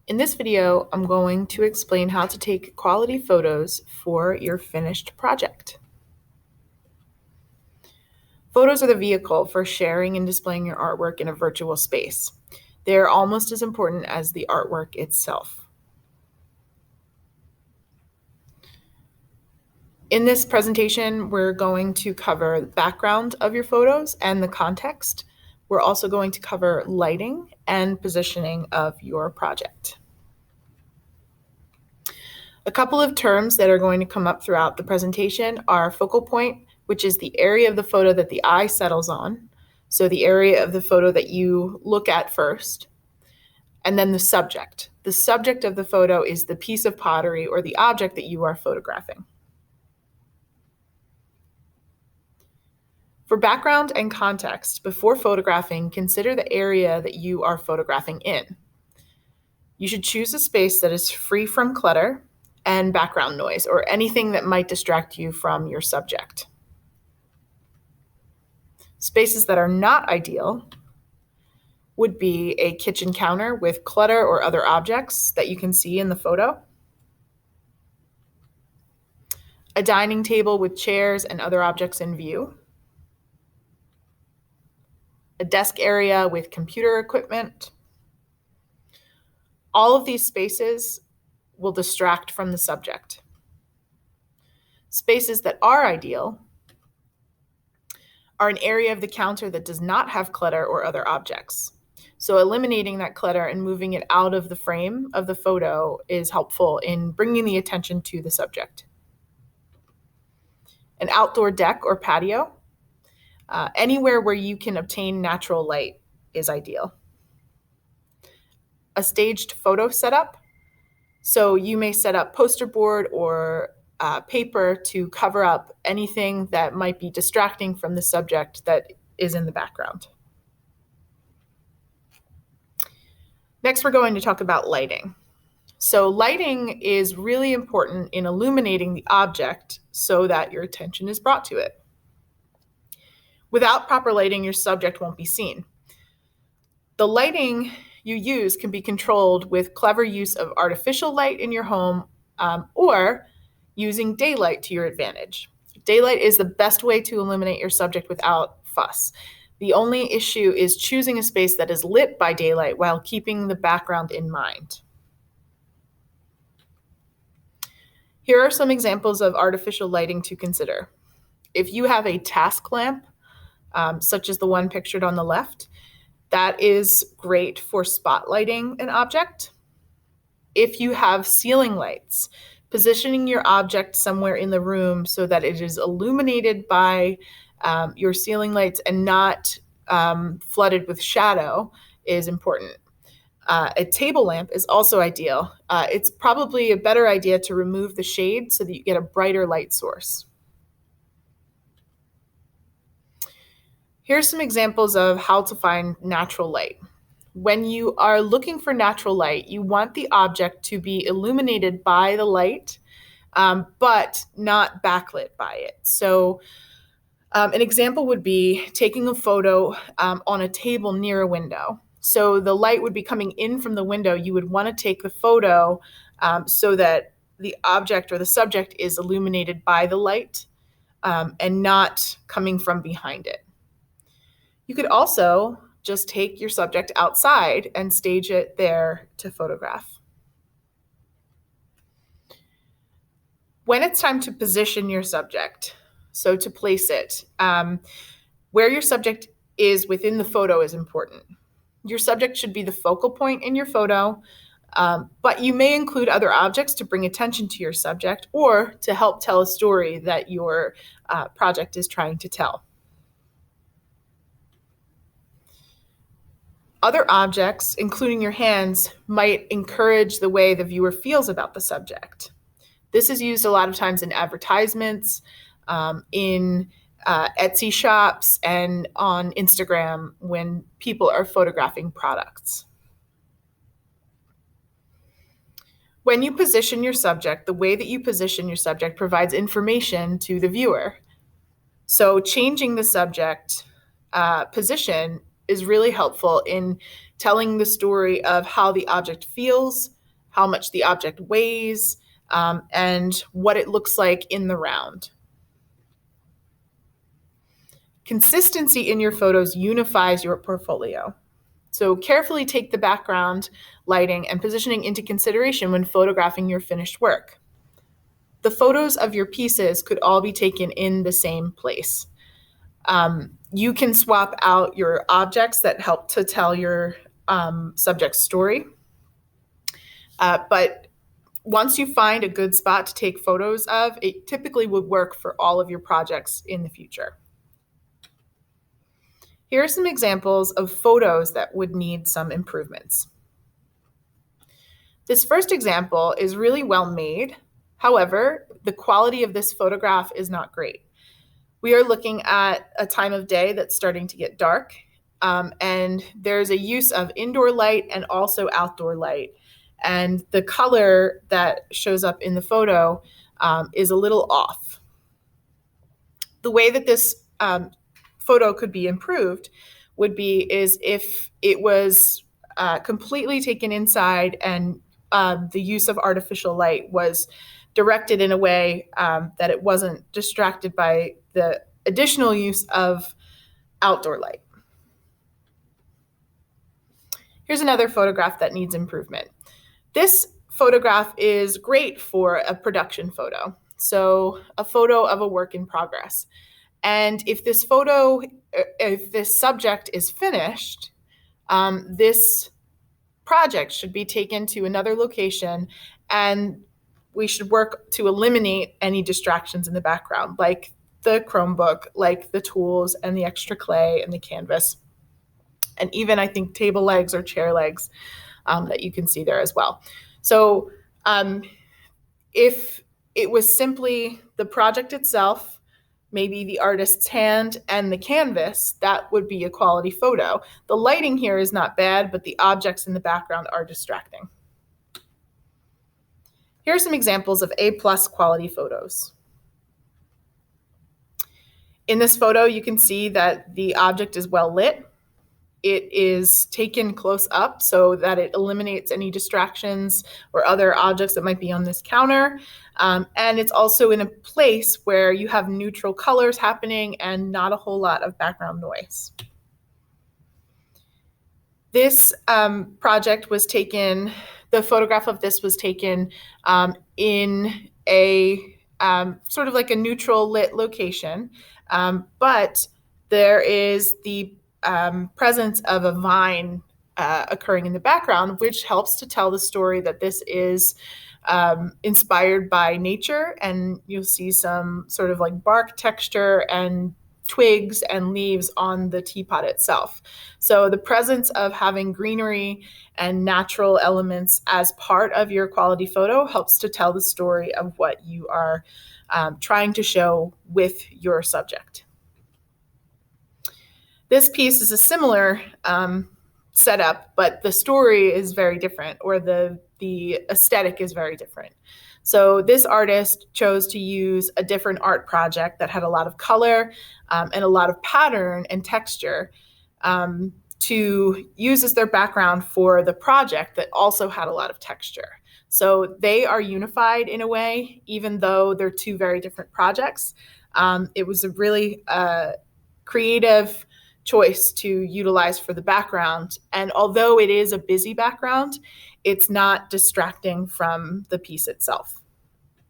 In this video, I'm going to explain how to take quality photos for your finished project. Photos are the vehicle for sharing and displaying your artwork in a virtual space. They're almost as important as the artwork itself. In this presentation, we're going to cover the background of your photos and the context. We're also going to cover lighting and positioning of your project. A couple of terms that are going to come up throughout the presentation are focal point, which is the area of the photo that the eye settles on. So the area of the photo that you look at first. And then the subject. The subject of the photo is the piece of pottery or the object that you are photographing. For background and context, before photographing, consider the area that you are photographing in. You should choose a space that is free from clutter and background noise or anything that might distract you from your subject. Spaces that are not ideal would be a kitchen counter with clutter or other objects that you can see in the photo, a dining table with chairs and other objects in view, a desk area with computer equipment. All of these spaces will distract from the subject. Spaces that are ideal are an area of the counter that does not have clutter or other objects. So eliminating that clutter and moving it out of the frame of the photo is helpful in bringing the attention to the subject. An outdoor deck or patio, anywhere where you can obtain natural light is ideal. A staged photo setup, so you may set up poster board or paper to cover up anything that might be distracting from the subject that is in the background. Next, we're going to talk about lighting. So lighting is really important in illuminating the object so that your attention is brought to it. Without proper lighting, your subject won't be seen. The lighting you use can be controlled with clever use of artificial light in your home or using daylight to your advantage. Daylight is the best way to illuminate your subject without fuss. The only issue is choosing a space that is lit by daylight while keeping the background in mind. Here are some examples of artificial lighting to consider. If you have a task lamp, such as the one pictured on the left, that is great for spotlighting an object. If you have ceiling lights, positioning your object somewhere in the room so that it is illuminated by your ceiling lights and not flooded with shadow is important. A table lamp is also ideal. It's probably a better idea to remove the shade so that you get a brighter light source. Here's some examples of how to find natural light. When you are looking for natural light, you want the object to be illuminated by the light, but not backlit by it. So an example would be taking a photo on a table near a window. So the light would be coming in from the window. You would want to take the photo so that the object or the subject is illuminated by the light and not coming from behind it. You could also just take your subject outside and stage it there to photograph. When it's time to position your subject, so to place it, where your subject is within the photo is important. Your subject should be the focal point in your photo, but you may include other objects to bring attention to your subject or to help tell a story that your project is trying to tell. Other objects, including your hands, might encourage the way the viewer feels about the subject. This is used a lot of times in advertisements, in Etsy shops, and on Instagram when people are photographing products. When you position your subject, the way that you position your subject provides information to the viewer. So changing the subject position is really helpful in telling the story of how the object feels how much the object weighs, and what it looks like in the round. Consistency in your photos unifies your portfolio. So carefully take the background, lighting, and positioning into consideration when photographing your finished work. The photos of your pieces could all be taken in the same place. You can swap out your objects that help to tell your subject's story. But once you find a good spot to take photos of, it typically would work for all of your projects in the future. Here are some examples of photos that would need some improvements. This first example is really well made. However, the quality of this photograph is not great. We are looking at a time of day that's starting to get dark, and there's a use of indoor light and also outdoor light. And the color that shows up in the photo is a little off. The way that this photo could be improved is if it was completely taken inside and the use of artificial light was directed in a way that it wasn't distracted by the additional use of outdoor light. Here's another photograph that needs improvement. This photograph is great for a production photo, so a photo of a work in progress. And if this subject is finished, this project should be taken to another location, and we should work to eliminate any distractions in the background, like the Chromebook, like the tools and the extra clay and the canvas, and even I think table legs or chair legs that you can see there as well. So if it was simply the project itself, maybe the artist's hand and the canvas, that would be a quality photo. The lighting here is not bad, but the objects in the background are distracting. Here are some examples of A+ quality photos. In this photo, you can see that the object is well lit. It is taken close up so that it eliminates any distractions or other objects that might be on this counter. And it's also in a place where you have neutral colors happening and not a whole lot of background noise. This project was taken, the photograph of this was taken in a sort of like a neutral lit location, but there is the presence of a vine occurring in the background, which helps to tell the story that this is inspired by nature, and you'll see some sort of like bark texture and twigs and leaves on the teapot itself. So the presence of having greenery and natural elements as part of your quality photo helps to tell the story of what you are trying to show with your subject. This piece is a similar setup, but the story is very different, or the aesthetic is very different. So this artist chose to use a different art project that had a lot of color and a lot of pattern and texture to use as their background for the project that also had a lot of texture. So they are unified in a way, even though they're two very different projects. It was a really creative choice to utilize for the background. And although it is a busy background, it's not distracting from the piece itself.